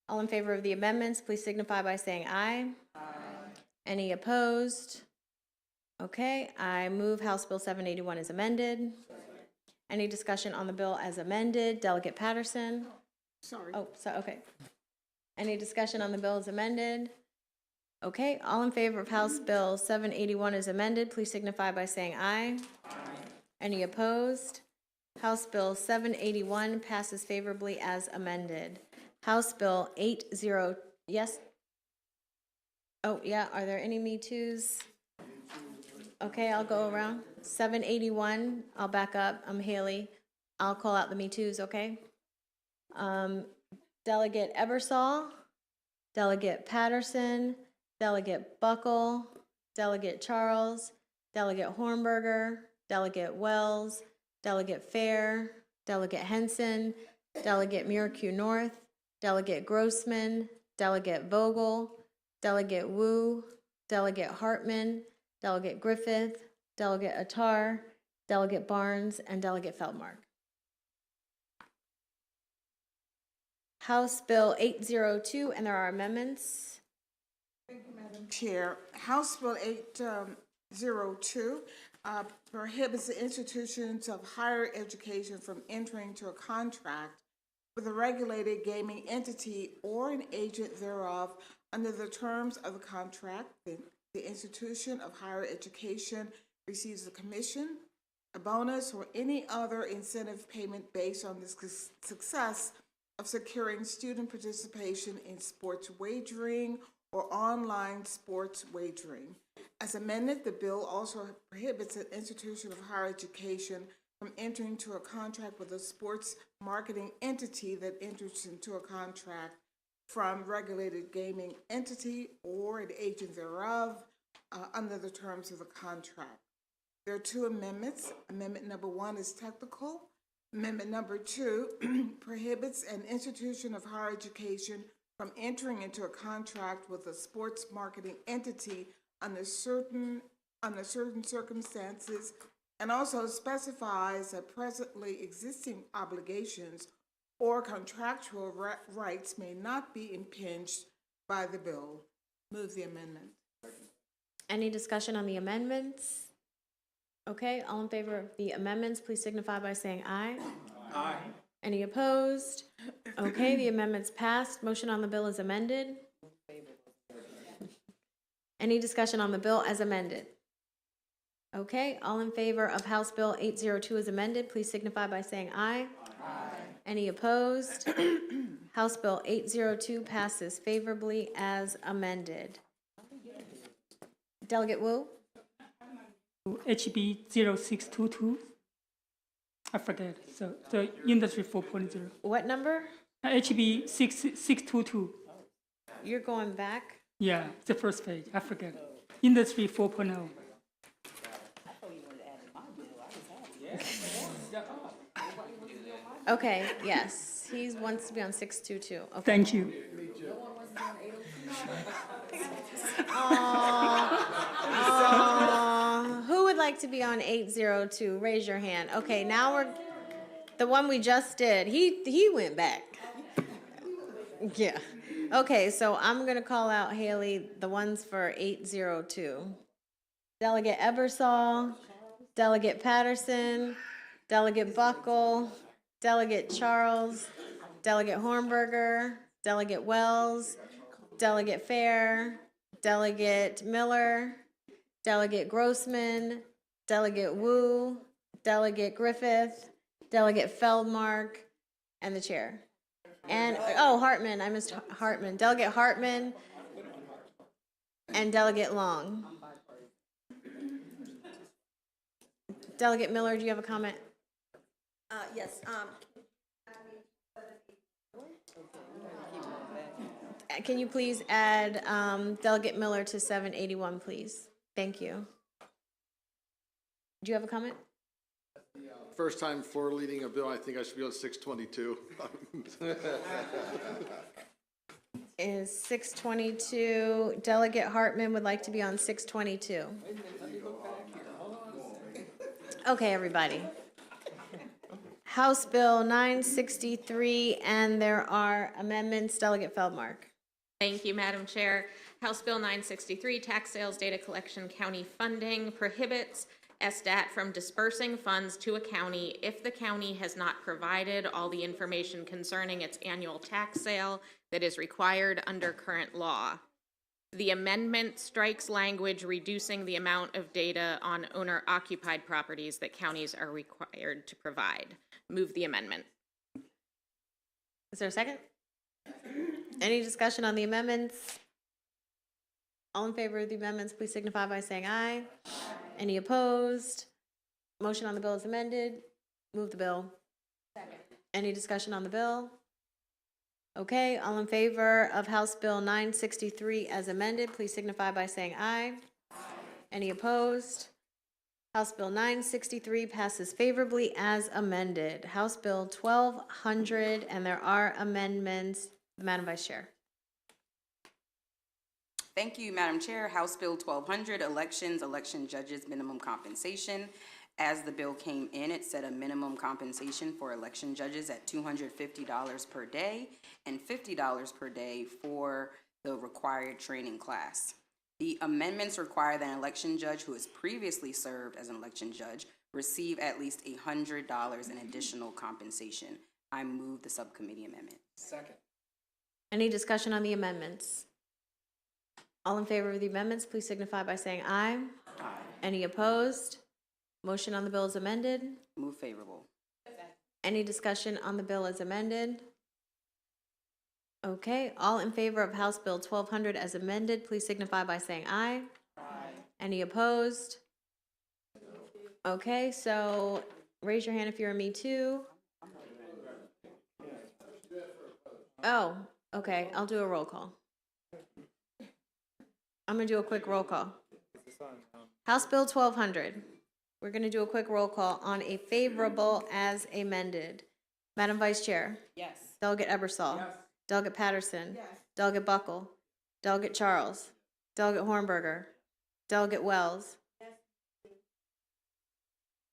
All in favor of the amendments, please signify by saying aye. Aye. Any opposed? Okay, I move House Bill 781 as amended. Any discussion on the bill as amended? Delegate Patterson? Sorry. Oh, so, okay. Any discussion on the bill as amended? Okay, all in favor of House Bill 781 as amended, please signify by saying aye. Aye. Any opposed? House Bill 781 passes favorably as amended. House Bill 80, yes? Oh, yeah, are there any Me Too's? Okay, I'll go around. 781, I'll back up. I'm Haley. I'll call out the Me Too's, okay? Delegate Ebersol, Delegate Patterson, Delegate Buckle, Delegate Charles, Delegate Hornberger, Delegate Wells, Delegate Fair, Delegate Henson, Delegate Miracle North, Delegate Grossman, Delegate Vogel, Delegate Wu, Delegate Hartman, Delegate Griffith, Delegate Attar, Delegate Barnes, and Delegate Feldmark. House Bill 802, and there are amendments. Madam Chair, House Bill 802 prohibits the institutions of higher education from entering into a contract with a regulated gaming entity or an agent thereof under the terms of the contract. The institution of higher education receives a commission, a bonus, or any other incentive payment based on the success of securing student participation in sports wagering or online sports wagering. As amended, the bill also prohibits an institution of higher education from entering into a contract with a sports marketing entity that enters into a contract from regulated gaming entity or an agent thereof under the terms of the contract. There are two amendments. Amendment number 1 is technical. Amendment number 2 prohibits an institution of higher education from entering into a contract with a sports marketing entity under certain circumstances, and also specifies that presently existing obligations or contractual rights may not be impinged by the bill. Move the amendment. Any discussion on the amendments? Okay, all in favor of the amendments, please signify by saying aye. Aye. Any opposed? Okay, the amendment's passed. Motion on the bill is amended. Any discussion on the bill as amended? Okay, all in favor of House Bill 802 as amended, please signify by saying aye. Aye. Any opposed? House Bill 802 passes favorably as amended. Delegate Wu? HB 0622. I forget. So the industry 4.0. What number? HB 622. You're going back? Yeah, the first page. I forget. Industry 4.0. Okay, yes, he wants to be on 622. Okay. Thank you. Who would like to be on 802? Raise your hand. Okay, now we're, the one we just did, he went back. Yeah. Okay, so I'm gonna call out, Haley, the ones for 802. Delegate Ebersol, Delegate Patterson, Delegate Buckle, Delegate Charles, Delegate Hornberger, Delegate Wells, Delegate Fair, Delegate Miller, Delegate Grossman, Delegate Wu, Delegate Griffith, Delegate Feldmark, and the chair. And, oh, Hartman, I missed Hartman. Delegate Hartman and Delegate Long. Delegate Miller, do you have a comment? Yes, Can you please add Delegate Miller to 781, please? Thank you. Do you have a comment? First time floor leading a bill, I think I should be on 622. Is 622, Delegate Hartman would like to be on 622. Okay, everybody. House Bill 963, and there are amendments. Delegate Feldmark. Thank you, Madam Chair. House Bill 963, Tax Sales Data Collection County Funding, prohibits SDAT from dispersing funds to a county if the county has not provided all the information concerning its annual tax sale that is required under current law. The amendment strikes language reducing the amount of data on owner-occupied properties that counties are required to provide. Move the amendment. Is there a second? Any discussion on the amendments? All in favor of the amendments, please signify by saying aye. Any opposed? Motion on the bill is amended. Move the bill. Second. Any discussion on the bill? Okay, all in favor of House Bill 963 as amended, please signify by saying aye. Any opposed? House Bill 963 passes favorably as amended. House Bill 1200, and there are amendments. Madam Vice Chair. Thank you, Madam Chair. House Bill 1200, elections, election judges, minimum compensation. As the bill came in, it set a minimum compensation for election judges at $250 per day and $50 per day for the required training class. The amendments require that an election judge who has previously served as an election judge receive at least $100 in additional compensation. I move the subcommittee amendment. Second. Any discussion on the amendments? All in favor of the amendments, please signify by saying aye. Aye. Any opposed? Motion on the bill is amended. Move favorable. Any discussion on the bill as amended? Okay, all in favor of House Bill 1200 as amended, please signify by saying aye. Aye. Any opposed? Okay, so raise your hand if you're a me too. Oh, okay, I'll do a roll call. I'm gonna do a quick roll call. House Bill 1200. We're gonna do a quick roll call on a favorable as amended. Madam Vice Chair. Yes. Delegate Ebersol. Yes. Delegate Patterson. Yes. Delegate Buckle. Delegate Charles. Delegate Hornberger. Delegate Wells. Yes.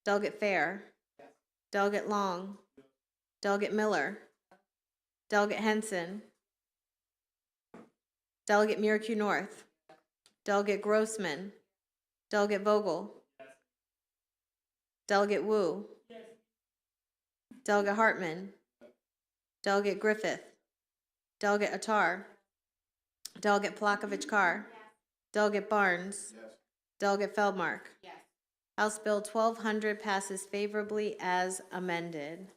Delegate Fair. Yes. Delegate Long. Delegate Miller. Delegate Henson. Delegate Miracle North. Delegate Grossman. Delegate Vogel. Delegate Wu. Delegate Hartman. Delegate Griffith. Delegate Attar. Delegate Palakovich-Carr. Delegate Barnes. Delegate Feldmark. Yes. House Bill 1200 passes favorably as amended.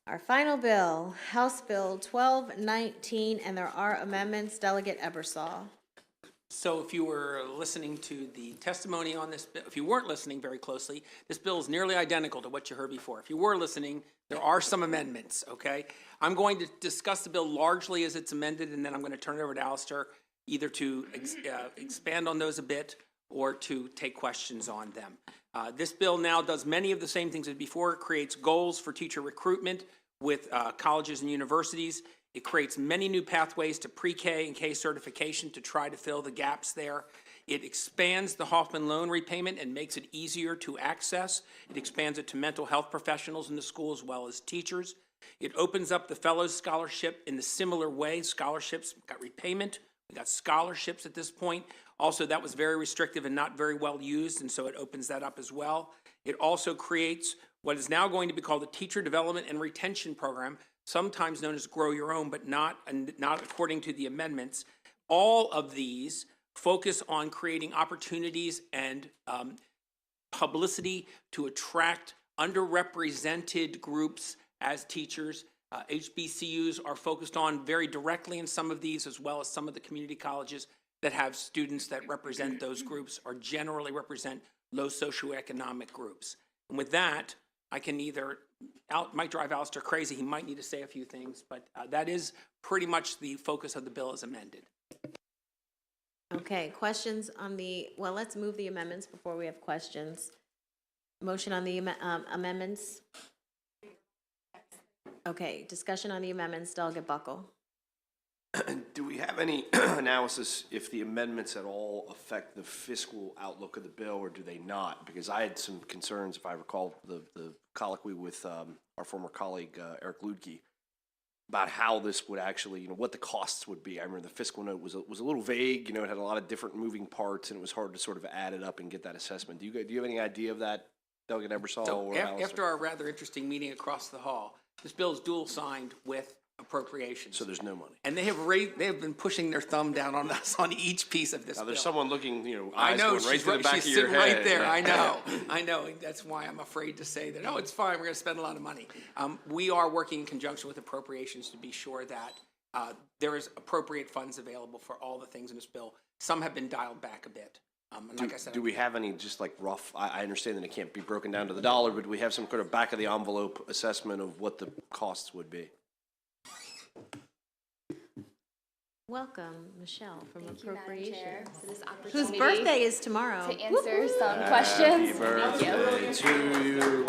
Our final bill, House Bill 1219, and there are amendments. Delegate Ebersol. So if you were listening to the testimony on this, if you weren't listening very closely, this bill is nearly identical to what you heard before. If you were listening, there are some amendments, okay? I'm going to discuss the bill largely as it's amended, and then I'm going to turn it over to Alistair either to expand on those a bit or to take questions on them. This bill now does many of the same things as before. It creates goals for teacher recruitment with colleges and universities. It creates many new pathways to pre-K and K certification to try to fill the gaps there. It expands the Hoffman loan repayment and makes it easier to access. It expands it to mental health professionals in the school as well as teachers. It opens up the Fellows Scholarship in a similar way. Scholarships got repayment. We got scholarships at this point. Also, that was very restrictive and not very well used, and so it opens that up as well. It also creates what is now going to be called the Teacher Development and Retention Program, sometimes known as Grow Your Own, but not according to the amendments. All of these focus on creating opportunities and publicity to attract underrepresented groups as teachers. HBCUs are focused on very directly in some of these, as well as some of the community colleges that have students that represent those groups or generally represent low socioeconomic groups. And with that, I can might drive Alistair crazy, he might need to say a few things, but that is pretty much the focus of the bill as amended. Okay, questions on well, let's move the amendments before we have questions. Motion on the amendments? Okay, discussion on the amendments. Delegate Buckle. Do we have any analysis if the amendments at all affect the fiscal outlook of the bill, or do they not? Because I had some concerns, if I recall, the colloquy with our former colleague, Eric Ludke, about how this would actually, what the costs would be. I remember the fiscal note was a little vague, it had a lot of different moving parts, and it was hard to sort of add it up and get that assessment. Do you have any idea of that, Delegate Ebersol? So or after our rather interesting meeting across the hall, this bill is dual signed with appropriations. So there's no money. And they have been pushing their thumb down on us on each piece of this Now, bill. there's someone looking, I eyes know, going right to the back she's of your sitting head. right there. I know. That's why I'm afraid to say that, it's fine, we're going to spend a lot of money. We are working in conjunction with appropriations to be sure that there is appropriate funds available for all the things in this bill. Some have been dialed back a bit. And like I said, Do we have any just like rough, I understand that it can't be broken down to the dollar, but do we have some kind of back of the envelope assessment of what the costs would be? Welcome, Michelle from Thank you, Madam Chair, Appropriations. for this Whose opportunity birthday is tomorrow. to answer some questions. Happy birthday to you.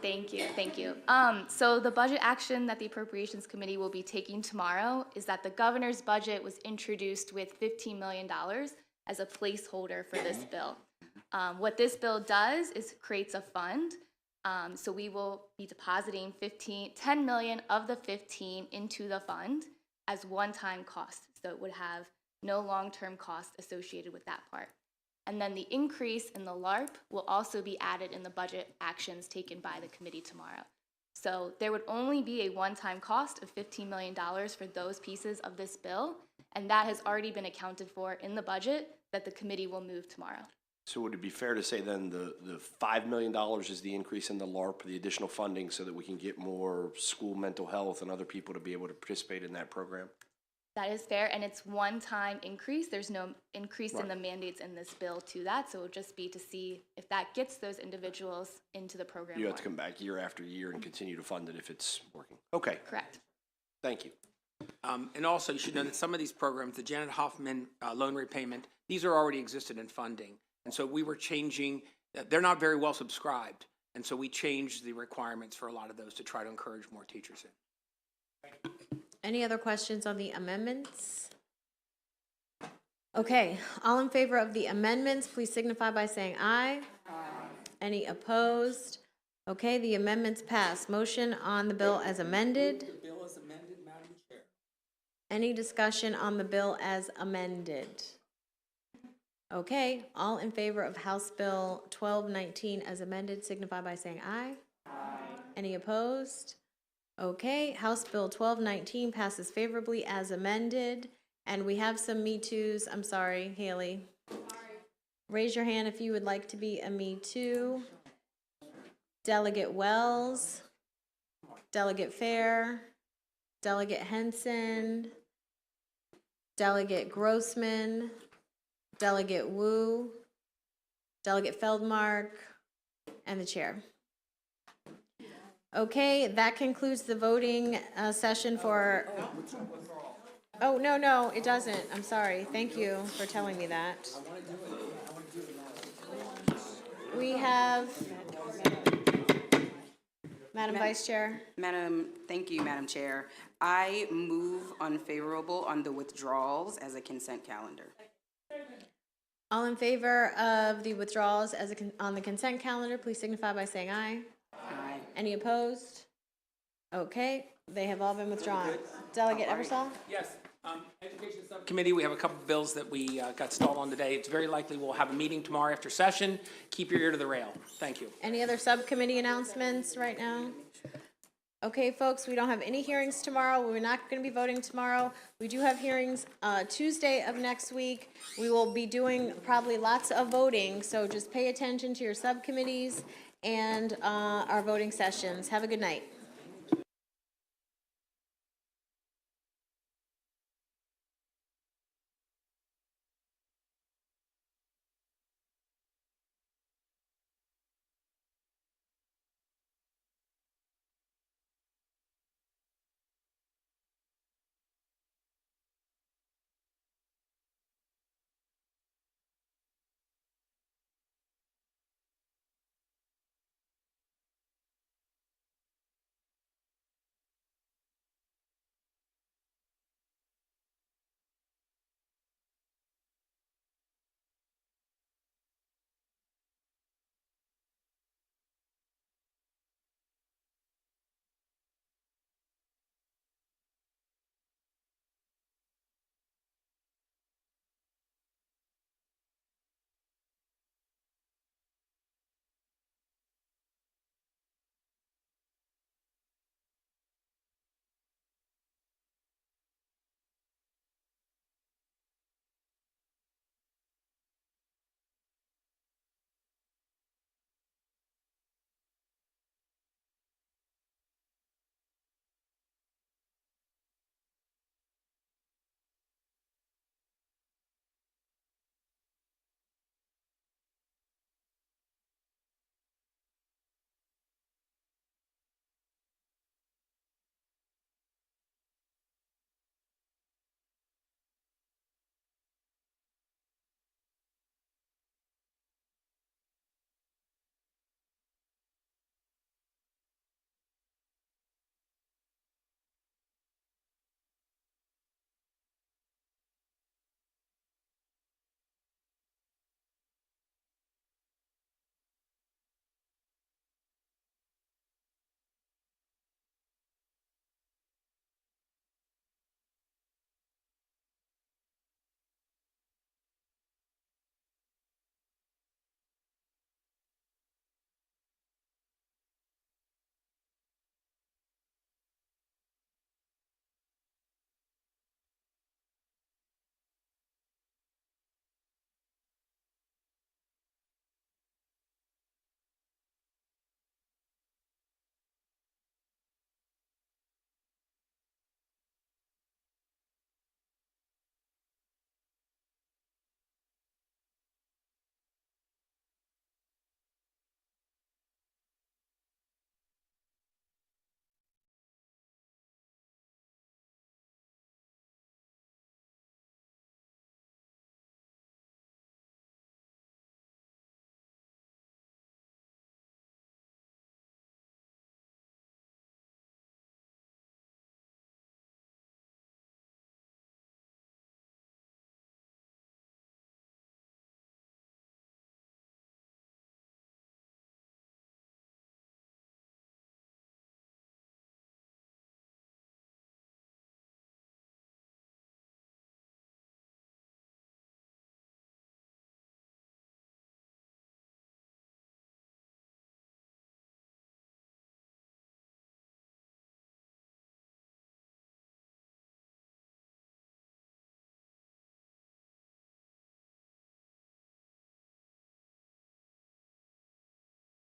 Thank you. Thank you. So the budget action that the Appropriations Committee will be taking tomorrow is that the governor's budget was introduced with $15 million as a placeholder for this bill. What this bill does is creates a fund. So we will be depositing 10 million of the 15 into the fund as one-time cost. So it would have no long-term cost associated with that part. And then the increase in the LARP will also be added in the budget actions taken by the committee tomorrow. So there would only be a one-time cost of $15 million for those pieces of this bill, and that has already been accounted for in the budget that the committee will move tomorrow. So would it be fair to say then the $5 million is the increase in the LARP, the additional funding, so that we can get more school mental health and other people to be able to participate in that program? That is fair, and it's one-time increase. There's no increase in the mandates in this bill to that, so it would just be to see if that gets those individuals into the program. You have more. to come back year after year and continue to fund it if it's working. Okay. Correct. Thank you. And also, you should know that some of these programs, the Janet Hoffman loan repayment, these are already existed in funding. And so we were changing, they're not very well subscribed. And so we changed the requirements for a lot of those to try to encourage more teachers in. Any other questions on the amendments? Okay, all in favor of the amendments, please signify by saying aye. Aye. Any opposed? Okay, the amendments pass. Motion on the bill as amended. The bill is amended, Madam Chair. Any discussion on the bill as amended? Okay, all in favor of House Bill 1219 as amended, signify by saying aye. Aye. Any opposed? Okay, House Bill 1219 passes favorably as amended, and we have some Me Too's. I'm sorry, Haley. Raise your hand if you would like to be a Me Too. Delegate Wells, Delegate Fair, Delegate Henson, Delegate Grossman, Delegate Wu, Delegate Feldmark, and the chair. Okay, that concludes the voting session for... Oh, no, it doesn't. I'm sorry. Thank you for telling me that. We have... Madam Vice Chair. Thank you, Madam Chair. I move unfavorable on the withdrawals as a consent calendar. All in favor of the withdrawals as on the consent calendar, please signify by saying aye. Aye. Any opposed? Okay, they have all been withdrawn. Delegate Eversole? Yes. Education Subcommittee, we have a couple of bills that we got stalled on today. It's very likely we'll have a meeting tomorrow after session. Keep your ear to the rail. Thank you. Any other subcommittee announcements right now? Okay, folks, we don't have any hearings tomorrow. We're not going to be voting tomorrow. We do have hearings Tuesday of next week. We will be doing probably lots of voting, so just pay attention to your subcommittees and our voting sessions. Have a good night.